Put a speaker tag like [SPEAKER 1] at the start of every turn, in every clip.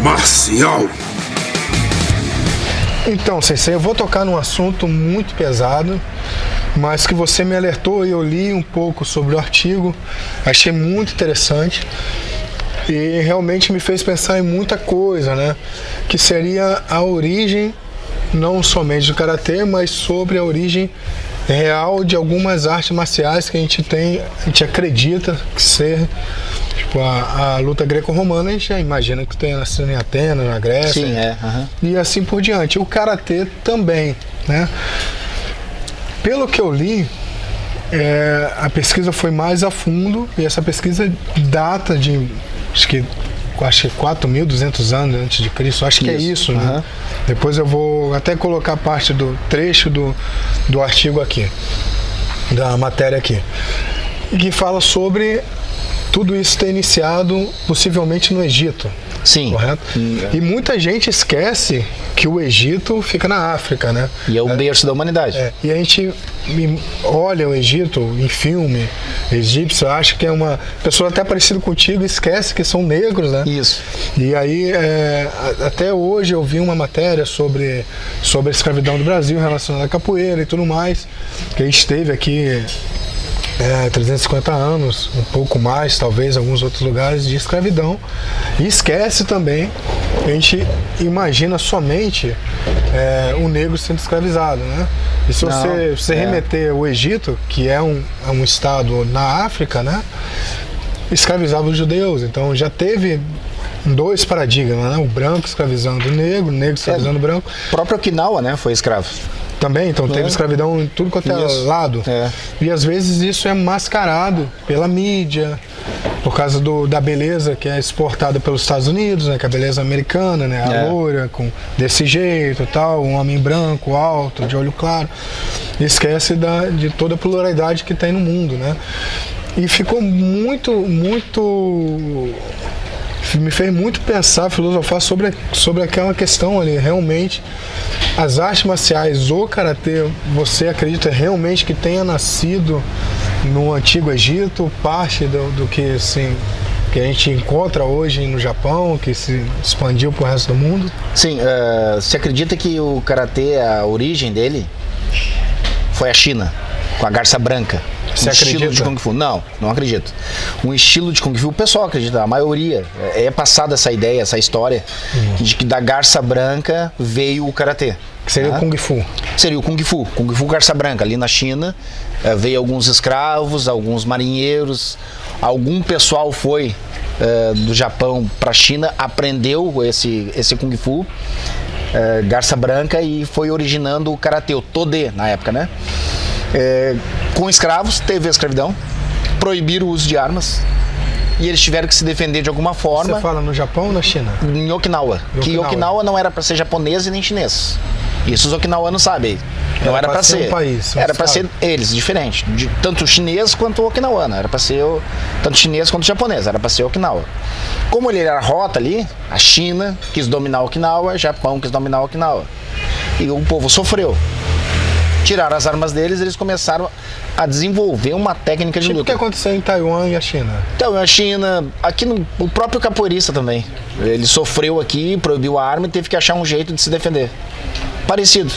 [SPEAKER 1] marcial.
[SPEAKER 2] Então, Sensei, eu vou tocar num assunto muito pesado, mas que você me alertou e eu li um pouco sobre o artigo, achei muito interessante e realmente me fez pensar em muita coisa, né? Que seria a origem, não somente do karatê, mas sobre a origem real de algumas artes marciais que a gente acredita que ser, tipo a luta greco-romana, a gente já imagina que tenha nascido em Atenas, na Grécia.
[SPEAKER 3] Sim,
[SPEAKER 2] e assim por diante. O karatê também, né? Pelo que eu li, a pesquisa foi mais a fundo e essa pesquisa data de acho que 4.200 anos antes de Cristo, acho que é isso, né? Depois eu vou até colocar parte do trecho do artigo aqui, da matéria aqui, que fala sobre tudo isso ter iniciado possivelmente no Egito.
[SPEAKER 3] Sim.
[SPEAKER 2] Correto? E muita gente esquece que o Egito fica na África, né?
[SPEAKER 3] E é o berço da humanidade.
[SPEAKER 2] E a gente olha o Egito em filme egípcio, acha que é uma pessoa até parecida contigo, esquece que são negros, né?
[SPEAKER 3] Isso.
[SPEAKER 2] E aí, até hoje eu vi uma matéria sobre a escravidão do Brasil relacionada à capoeira e tudo mais, que a gente teve aqui 350 anos, um pouco mais, talvez, alguns outros lugares de escravidão. E esquece também, a gente imagina somente o negro sendo escravizado, né? E se você remeter o Egito, que é um estado na África, né? Escravizava os judeus, então já teve dois paradigmas, né? O branco escravizando o negro escravizando o branco.
[SPEAKER 3] O próprio Okinawa, né, foi escravo.
[SPEAKER 2] Também, então teve escravidão em tudo quanto é lado. E às vezes isso é mascarado pela mídia, por causa da beleza que é exportada pelos Estados Unidos, né, que é a beleza americana, né, a loira, desse jeito e tal, um homem branco, alto, de olho claro. E esquece de toda a pluralidade que tem no mundo, né? E ficou muito me fez muito pensar, filosofar sobre aquela questão ali, realmente, as artes marciais, o karatê, você acredita realmente que tenha nascido no Antigo Egito, parte do que, assim, que a gente encontra hoje no Japão, que se expandiu para o resto do mundo?
[SPEAKER 3] Sim, você acredita que o karatê, a origem dele, foi a China, com a garça branca?
[SPEAKER 2] Você acredita?
[SPEAKER 3] Estilo de Kung Fu. Não acredito. Um estilo de Kung Fu, o pessoal acredita, a maioria. É passada essa ideia, essa história, de que da garça branca veio o karatê.
[SPEAKER 2] Que seria o Kung Fu.
[SPEAKER 3] Seria o Kung Fu. Kung Fu garça branca. Ali na China, veio alguns escravos, alguns marinheiros, algum pessoal foi do Japão para a China, aprendeu esse Kung Fu, garça branca, e foi originando o karatê, o Todê, na época, né? Com escravos, teve a escravidão, proibiram o uso de armas e eles tiveram que se defender de alguma forma.
[SPEAKER 2] Você fala no Japão ou na China?
[SPEAKER 3] Em Okinawa. Que Okinawa não era para ser japonês e nem chinês. Isso os okinawanos sabem. Não era para ser.
[SPEAKER 2] Um país,
[SPEAKER 3] era para ser eles, diferente. Tanto chinês quanto okinawana. Era para ser tanto chinês quanto japonês. Era para ser Okinawa. Como ele era rota ali, a China quis dominar Okinawa, o Japão quis dominar Okinawa. E o povo sofreu. Tiraram as armas deles, eles começaram a desenvolver uma técnica de luta.
[SPEAKER 2] O que aconteceu em Taiwan e a China?
[SPEAKER 3] Então, a China, aqui o próprio capoeirista também, ele sofreu aqui, proibiu a arma e teve que achar um jeito de se defender. Parecido.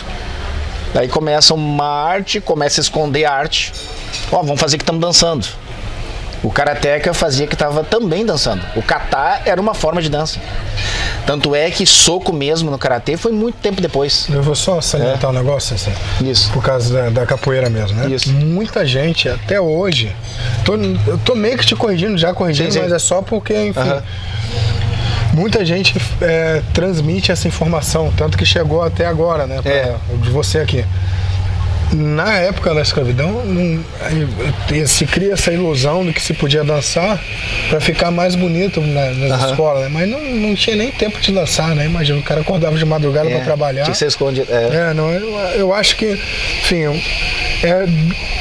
[SPEAKER 3] Daí começa uma arte, começa a esconder a arte. Vamos fazer que estamos dançando. O karateka fazia que estava também dançando. O kata era uma forma de dança. Tanto é que soco mesmo no karatê foi muito tempo depois.
[SPEAKER 2] Eu vou só salientar um negócio assim.
[SPEAKER 3] Isso.
[SPEAKER 2] Por causa da capoeira mesmo, né?
[SPEAKER 3] Isso.
[SPEAKER 2] Muita gente, até hoje, eu tô meio que te corrigindo, já corrigindo, sim. Mas é só porque, enfim, muita gente transmite essa informação, tanto que chegou até agora, né? De você aqui. Na época da escravidão, se cria essa ilusão de que se podia dançar para ficar mais bonito nas escolas, né? Mas não tinha nem tempo de dançar, né? Imagina, o cara acordava de madrugada para trabalhar.
[SPEAKER 3] Tinha que ser escondido.
[SPEAKER 2] Eu acho que, enfim,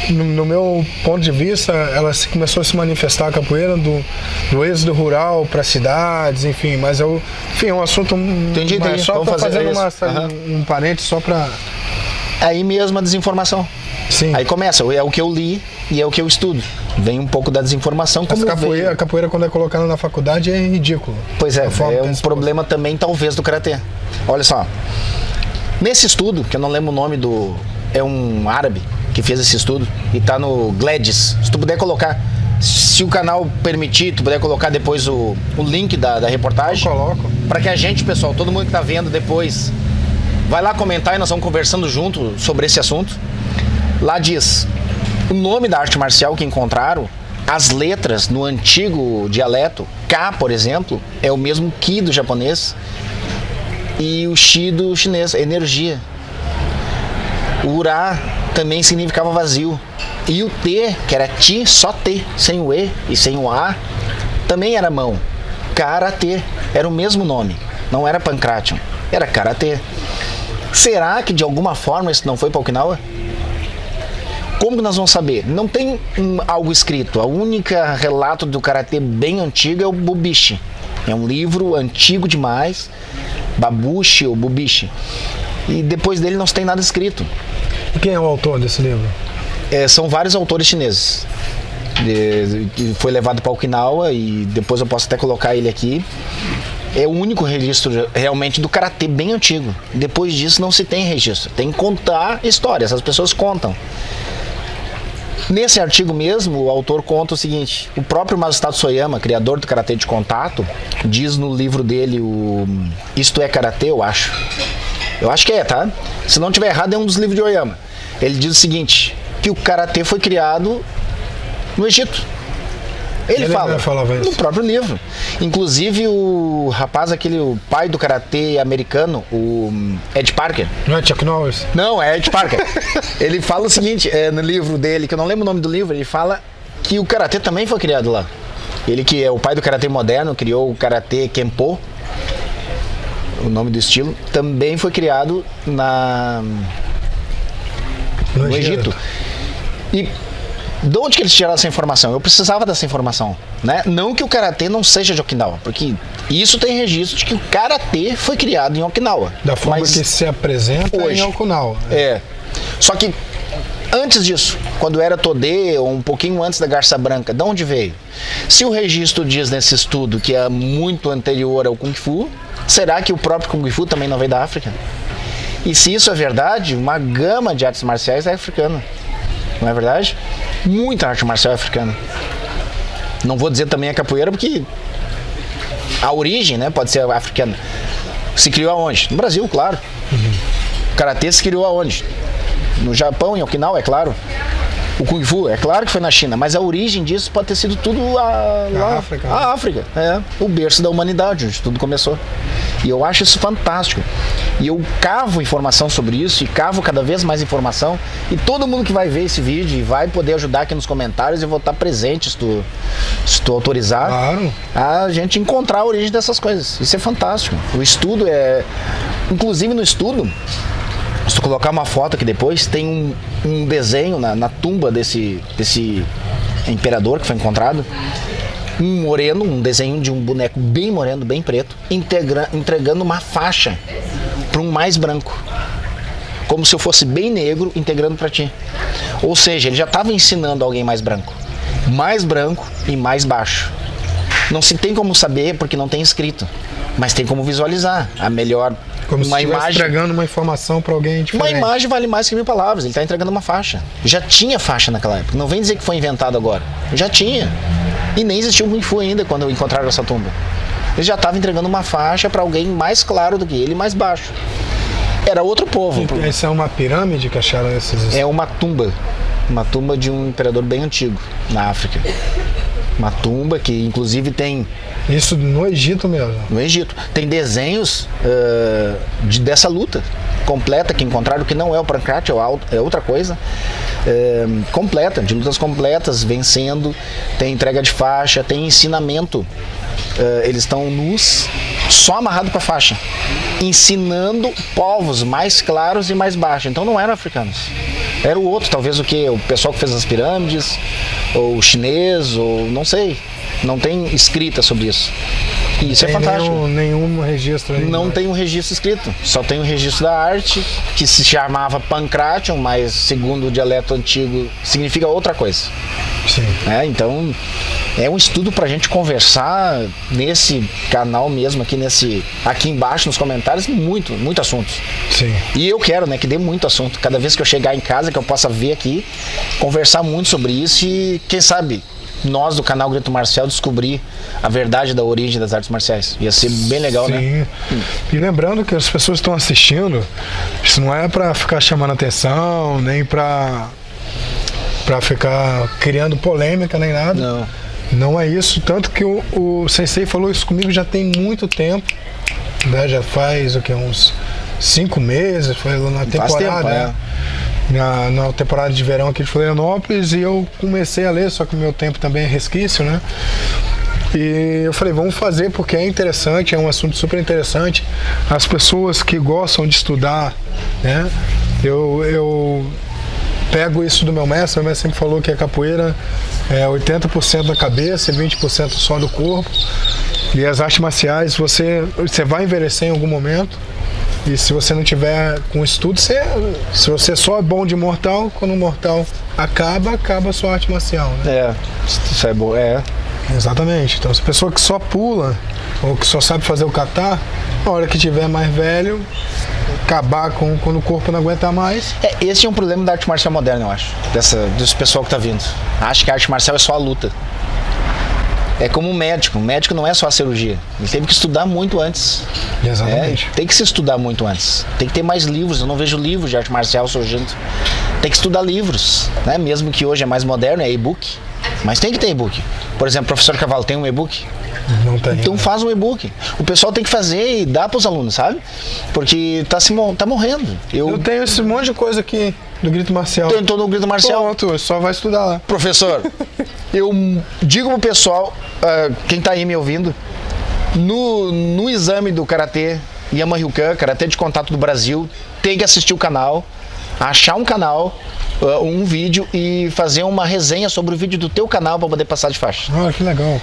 [SPEAKER 2] no meu ponto de vista, ela começou a se manifestar a capoeira do êxodo rural para cidades, enfim, mas enfim, é um assunto.
[SPEAKER 3] Entendi.
[SPEAKER 2] Só estou fazendo um parênteses só para.
[SPEAKER 3] Aí mesmo a desinformação.
[SPEAKER 2] Sim.
[SPEAKER 3] Aí começa, é o que eu li e é o que eu estudo. Vem um pouco da desinformação. Como
[SPEAKER 2] A capoeira, quando é colocada na faculdade, é ridículo.
[SPEAKER 3] Pois é, é um problema também, talvez, do karatê. Olha só, nesse estudo, que eu não lembro o nome do... É um árabe que fez esse estudo e tá no Gladys. Se tu puder colocar, se o canal permitir, tu puder colocar depois o link da reportagem.
[SPEAKER 2] Eu coloco.
[SPEAKER 3] Para que a gente, pessoal, todo mundo que tá vendo depois, vai lá comentar e nós vamos conversando junto sobre esse assunto. Lá diz... O nome da arte marcial que encontraram, as letras no antigo dialeto, K, por exemplo, é o mesmo Ki do japonês e o Shi do chinês, energia. O Ura também significava vazio. E o T, que era Ti, só T, sem o E e sem o A, também era mão. Karatê, era o mesmo nome, não era Pancration, era Karatê. Será que de alguma forma isso não foi para Okinawa? Como que nós vamos saber? Não tem algo escrito. A única relato do karatê bem antigo é o Bubishi. É um livro antigo demais, Babushi ou Bubishi. E depois dele não se tem nada escrito.
[SPEAKER 2] Quem é o autor desse livro?
[SPEAKER 3] São vários autores chineses. Foi levado para Okinawa e depois eu posso até colocar ele aqui. É o único registro realmente do karatê bem antigo. Depois disso não se tem registro. Tem que contar histórias, as pessoas contam. Nesse artigo mesmo, o autor conta o seguinte: o próprio Masutado Soyama, criador do karatê de contato, diz no livro dele, Isto é Karatê, eu acho. Eu acho que é, tá? Se não tiver errado, é um dos livros de Oyama. Ele diz o seguinte, que o karatê foi criado no Egito. Ele fala no próprio livro. Inclusive o rapaz, o pai do karatê americano, o Ed Parker.
[SPEAKER 2] Não é Chuck Norris?
[SPEAKER 3] Não, é Ed Parker. Ele fala o seguinte, no livro dele, que eu não lembro o nome do livro, ele fala que o karatê também foi criado lá. Ele, que é o pai do karatê moderno, criou o karatê Kenpo, o nome do estilo, também foi criado no Egito. E de onde que eles tiraram essa informação? Eu precisava dessa informação, né? Não que o karatê não seja de Okinawa, porque isso tem registro de que o karatê foi criado em Okinawa.
[SPEAKER 2] Da forma que se apresenta hoje, em Okinawa.
[SPEAKER 3] Só que antes disso, quando era Todê, ou um pouquinho antes da Garça Branca, de onde veio? Se o registro diz nesse estudo que é muito anterior ao Kung Fu, será que o próprio Kung Fu também não veio da África? E se isso é verdade, uma gama de artes marciais é africana. Não é verdade? Muita arte marcial africana. Não vou dizer também a capoeira, porque a origem, né, pode ser africana. Se criou aonde? No Brasil, claro. O karatê se criou aonde? No Japão, em Okinawa, é claro. O Kung Fu, é claro que foi na China, mas a origem disso pode ter sido tudo lá,
[SPEAKER 2] África.
[SPEAKER 3] A África, o berço da humanidade, onde tudo começou. E eu acho isso fantástico. E eu cavo informação sobre isso, e cavo cada vez mais informação. E todo mundo que vai ver esse vídeo e vai poder ajudar aqui nos comentários, eu vou estar presente, se tu autorizar,
[SPEAKER 2] claro,
[SPEAKER 3] a gente encontrar a origem dessas coisas. Isso é fantástico. O estudo inclusive no estudo, se tu colocar uma foto aqui depois, tem um desenho na tumba desse imperador que foi encontrado. Um moreno, um desenho de um boneco bem moreno, bem preto, entregando uma faixa para um mais branco. Como se eu fosse bem negro, integrando para ti. Ou seja, ele já estava ensinando alguém mais branco e mais baixo. Não se tem como saber porque não tem escrito, mas tem como visualizar a melhor.
[SPEAKER 2] Como uma se estivesse entregando uma informação para alguém diferente.
[SPEAKER 3] Uma imagem vale mais que 1000 palavras. Ele está entregando uma faixa. Já tinha faixa naquela época. Não vem dizer que foi inventado agora. Já tinha. E nem existia o Kung Fu ainda quando encontraram essa tumba. Ele já estava entregando uma faixa para alguém mais claro do que ele, mais baixo. Era outro povo.
[SPEAKER 2] Essa é uma pirâmide que acharam esses...
[SPEAKER 3] É uma tumba. Uma tumba de um imperador bem antigo na África. Uma tumba que inclusive tem...
[SPEAKER 2] Isso no Egito mesmo?
[SPEAKER 3] No Egito. Tem desenhos dessa luta completa que encontraram, que não é o Pancration, é outra coisa. Completa, de lutas completas, vencendo. Tem entrega de faixa, tem ensinamento. Eles estão nus, só amarrado para a faixa, ensinando povos mais claros e mais baixos. Então não eram africanos. Era o outro, talvez o pessoal que fez as pirâmides, ou o chinês, ou não sei. Não tem escrita sobre isso. Isso é
[SPEAKER 2] Tem
[SPEAKER 3] fantástico.
[SPEAKER 2] nenhum registro aí.
[SPEAKER 3] Não tem um registro escrito, só tem o registro da arte, que se chamava Pancration, mas segundo o dialeto antigo significa outra coisa.
[SPEAKER 2] Sim.
[SPEAKER 3] Então é um estudo pra gente conversar nesse canal mesmo, aqui embaixo nos comentários, muito assunto.
[SPEAKER 2] Sim.
[SPEAKER 3] E eu quero, que dê muito assunto. Cada vez que eu chegar em casa, que eu possa ver aqui, conversar muito sobre isso e, quem sabe, nós do canal Grito Marcial descobrir a verdade da origem das artes marciais. Ia ser bem legal,
[SPEAKER 2] Sim.
[SPEAKER 3] né?
[SPEAKER 2] E lembrando que as pessoas estão assistindo, isso não é pra ficar chamando atenção, nem pra ficar criando polêmica, nem nada.
[SPEAKER 3] Não.
[SPEAKER 2] Não é isso. Tanto que o Sensei falou isso comigo já tem muito tempo. Né? Já faz uns 5 meses, foi lá na temporada.
[SPEAKER 3] Faz tempo,
[SPEAKER 2] né? Na temporada de verão aqui de Florianópolis, e eu comecei a ler, só que o meu tempo também é resquício, né? E eu falei, vamos fazer porque é interessante, é um assunto super interessante. As pessoas que gostam de estudar, né? Eu pego isso do meu mestre sempre falou que a capoeira é 80% da cabeça e 20% só do corpo. E as artes marciais, você vai envelhecer em algum momento. E se você não tiver com estudo, se você só é bom de mortal, quando o mortal acaba a sua arte marcial, né?
[SPEAKER 3] Isso é bom,
[SPEAKER 2] Exatamente. Então, se a pessoa que só pula, ou que só sabe fazer o kata, na hora que tiver mais velho, acabar quando o corpo não aguentar mais.
[SPEAKER 3] Esse é um problema da arte marcial moderna, eu acho. Desse pessoal que tá vindo. Acho que a arte marcial é só a luta. É como um médico. Um médico não é só a cirurgia. Ele teve que estudar muito antes.
[SPEAKER 2] Exatamente.
[SPEAKER 3] Tem que se estudar muito antes. Tem que ter mais livros. Eu não vejo livros de arte marcial surgindo. Tem que estudar livros, né? Mesmo que hoje é mais moderno, é e-book. Mas tem que ter e-book. Por exemplo, professor Cavalo tem um e-book?
[SPEAKER 2] Não tem.
[SPEAKER 3] Então faz um e-book. O pessoal tem que fazer e dar para os alunos, sabe? Porque tá morrendo.
[SPEAKER 2] Eu tenho esse monte de coisa aqui do Grito Marcial.
[SPEAKER 3] Tentou no Grito Marcial.
[SPEAKER 2] Pronto, só vai estudar lá.
[SPEAKER 3] Professor, eu digo pro pessoal, quem tá aí me ouvindo, no exame do Karatê Yama-Ryukan, Karatê de Contato do Brasil, tem que assistir o canal, achar um canal, um vídeo e fazer uma resenha sobre o vídeo do teu canal para poder passar de faixa.
[SPEAKER 2] Ah, que legal.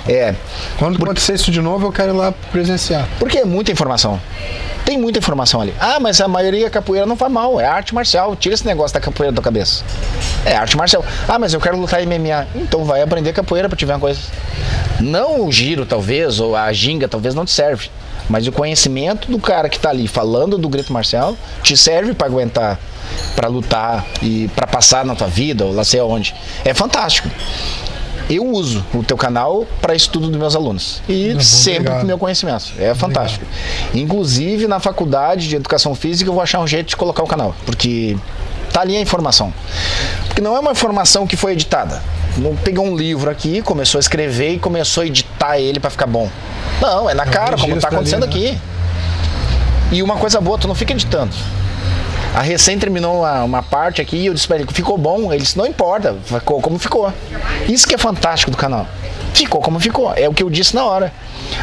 [SPEAKER 2] Quando acontecer isso de novo, eu quero ir lá presenciar.
[SPEAKER 3] Porque é muita informação. Tem muita informação ali. Mas a maioria capoeira não faz mal, é arte marcial. Tira esse negócio da capoeira da tua cabeça. É arte marcial. Mas eu quero lutar MMA. Então vai aprender capoeira pra te ver uma coisa. Não o giro, talvez, ou a ginga, talvez não te serve. Mas o conhecimento do cara que tá ali falando do grito marcial te serve pra aguentar, pra lutar e pra passar na tua vida, ou lá sei aonde. É fantástico. Eu uso o teu canal para estudo dos meus alunos e sempre com o meu conhecimento. É fantástico. Inclusive na faculdade de educação física eu vou achar um jeito de colocar o canal, porque tá ali a informação. Porque não é uma informação que foi editada. Não pegou um livro aqui, começou a escrever e começou a editar ele para ficar bom. Não, é na cara, como tá acontecendo aqui. E uma coisa boa, tu não fica editando. A recém terminou uma parte aqui e eu disse pra ele que ficou bom. Ele disse, não importa, ficou como ficou. Isso que é fantástico do canal. Ficou como ficou. É o que eu disse na hora.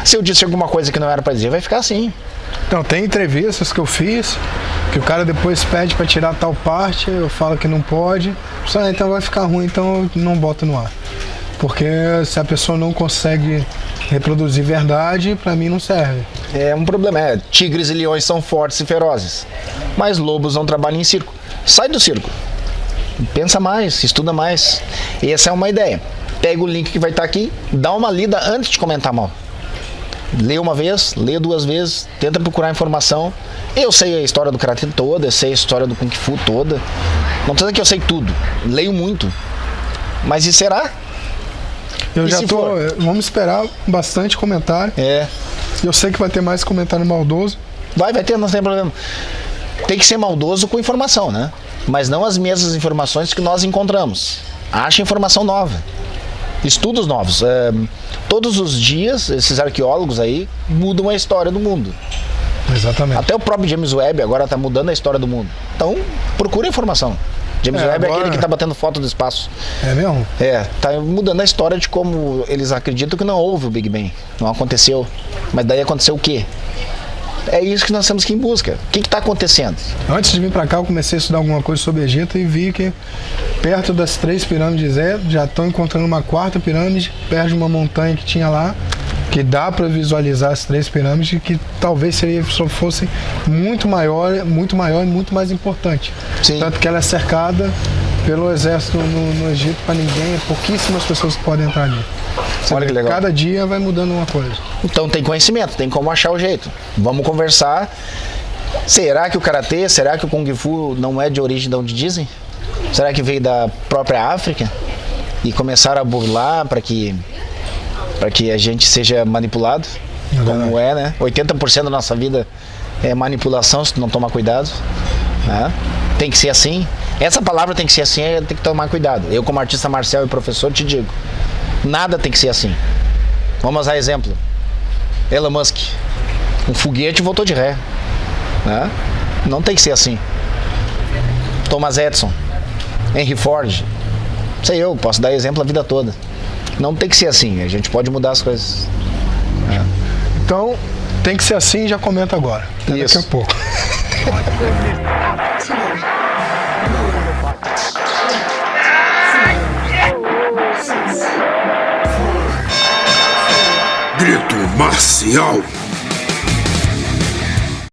[SPEAKER 3] Se eu disse alguma coisa que não era pra dizer, vai ficar assim.
[SPEAKER 2] Então, tem entrevistas que eu fiz, que o cara depois pede pra tirar tal parte, eu falo que não pode. Então vai ficar ruim, então eu não boto no ar. Porque se a pessoa não consegue reproduzir verdade, pra mim não serve.
[SPEAKER 3] É um problema. Tigres e leões são fortes e ferozes, mas lobos não trabalham em circo. Sai do circo. Pensa mais, estuda mais. Essa é uma ideia. Pega o link que vai estar aqui, dá uma lida antes de comentar mal. Lê uma vez, lê 2 vezes, tenta procurar informação. Eu sei a história do Karatê toda, eu sei a história do Kung Fu toda. Não precisa que eu sei tudo. Leio muito. Mas e será?
[SPEAKER 2] Eu já tô. Vamos esperar bastante comentário. Eu sei que vai ter mais comentário maldoso.
[SPEAKER 3] Vai ter, não tem problema. Tem que ser maldoso com informação, né? Mas não as mesmas informações que nós encontramos. Acha informação nova. Estudos novos. Todos os dias, esses arqueólogos aí mudam a história do mundo.
[SPEAKER 2] Exatamente.
[SPEAKER 3] Até o próprio James Webb agora está mudando a história do mundo. Então, procura informação. James Webb é aquele que está batendo foto do espaço.
[SPEAKER 2] É mesmo?
[SPEAKER 3] Tá mudando a história de como eles acreditam que não houve o Big Bang. Não aconteceu. Mas daí aconteceu o quê? É isso que nós temos que ir em busca. O que está acontecendo?
[SPEAKER 2] Antes de vir para cá, eu comecei a estudar alguma coisa sobre o Egito e vi que perto das 3 pirâmides já estão encontrando uma 4ª pirâmide, perto de uma montanha que tinha lá, que dá para visualizar as 3 pirâmides, que talvez fossem muito maior e muito mais importante.
[SPEAKER 3] Sim.
[SPEAKER 2] Tanto que ela é cercada pelo exército no Egito para ninguém, pouquíssimas pessoas que podem entrar ali.
[SPEAKER 3] Olha que legal.
[SPEAKER 2] Cada dia vai mudando uma coisa.
[SPEAKER 3] Então tem conhecimento, tem como achar o jeito. Vamos conversar. Será que o Karatê, será que o Kung Fu não é de origem de onde dizem? Será que veio da própria África? E começaram a burlar para que a gente seja manipulado? Como é, né? 80% da nossa vida é manipulação se tu não tomar cuidado. Né? Tem que ser assim. Essa palavra tem que ser assim, tem que tomar cuidado. Eu, como artista marcial e professor, te digo, nada tem que ser assim. Vamos usar exemplo. Elon Musk, um foguete voltou de ré. Né? Não tem que ser assim. Thomas Edison, Henry Ford, sei eu, posso dar exemplo a vida toda. Não tem que ser assim, a gente pode mudar as coisas.
[SPEAKER 2] Então, tem que ser assim, já comenta agora. Até
[SPEAKER 3] Isso.
[SPEAKER 2] daqui a pouco.
[SPEAKER 1] Grito Marcial.